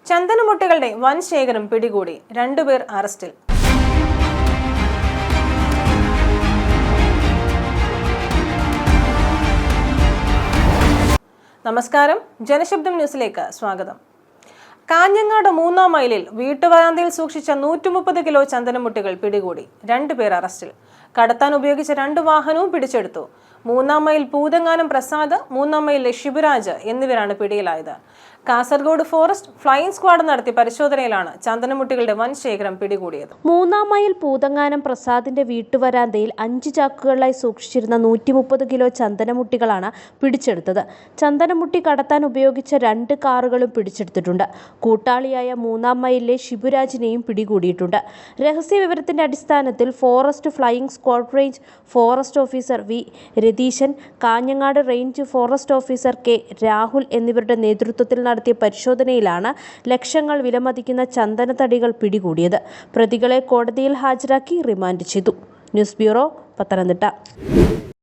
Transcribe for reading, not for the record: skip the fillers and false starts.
ചന്ദനമുട്ടികളുടെ വൻ ശേഖരം പിടികൂടി, 2 പേർ അറസ്റ്റിൽ. നമസ്കാരം, ജനശബ്ദം ന്യൂസിലേക്ക് സ്വാഗതം. കാഞ്ഞങ്ങാട് 3-ാം മൈലിൽ വീട്ടുവരാന്തയിൽ സൂക്ഷിച്ച 130 കിലോ ചന്ദനമുട്ടികൾ പിടികൂടി, 2 പേർ അറസ്റ്റിൽ. കടത്താൻ ഉപയോഗിച്ച 2 വാഹനവും പിടിച്ചെടുത്തു. 3-ാം മൈൽ പൂതങ്ങാനം പ്രസാദ്, 3-ാം മൈലിലെ ശിവരാജ് എന്നിവരാണ് പിടിയിലായത്. കാസർഗോഡ് ഫോറസ്റ്റ് ഫ്ലൈയിംഗ് സ്ക്വാഡ് നടത്തിയ പരിശോധനയിലാണ് ചന്ദനമുട്ടികളുടെ വൻ ശേഖരം പിടികൂടിയത്. 3-ാം മൈൽ പൂതങ്ങാനം പ്രസാദിന്റെ വീട്ടുവരാന്തയിൽ 5 ചാക്കുകളിലായി സൂക്ഷിച്ചിരുന്ന 130 കിലോ ചന്ദനമുട്ടികളാണ് പിടിച്ചെടുത്തത്. ചന്ദനമുട്ടി കടത്താൻ ഉപയോഗിച്ച 2 കാറുകളും പിടിച്ചെടുത്തിട്ടുണ്ട്. കൂട്ടാളിയായ 3-ാം മൈലിലെ ശിവരാജിനെയും പിടികൂടിയിട്ടുണ്ട്. രഹസ്യ വിവരത്തിന്റെ അടിസ്ഥാനത്തിൽ forest flying squad range forest officer V Ratheeshan, Kanhangad range forest officer K Rahul എന്നിവരുടെ നേതൃത്വത്തിൽ നടത്തിയ പരിശോധനയിലാണ് ലക്ഷങ്ങൾ വിലമതിക്കുന്ന ചന്ദനത്തടികൾ പിടികൂടിയത്. പ്രതികളെ കോടതിയിൽ ഹാജരാക്കി റിമാൻഡ് ചെയ്തു. News bureau, Pathanamthitta.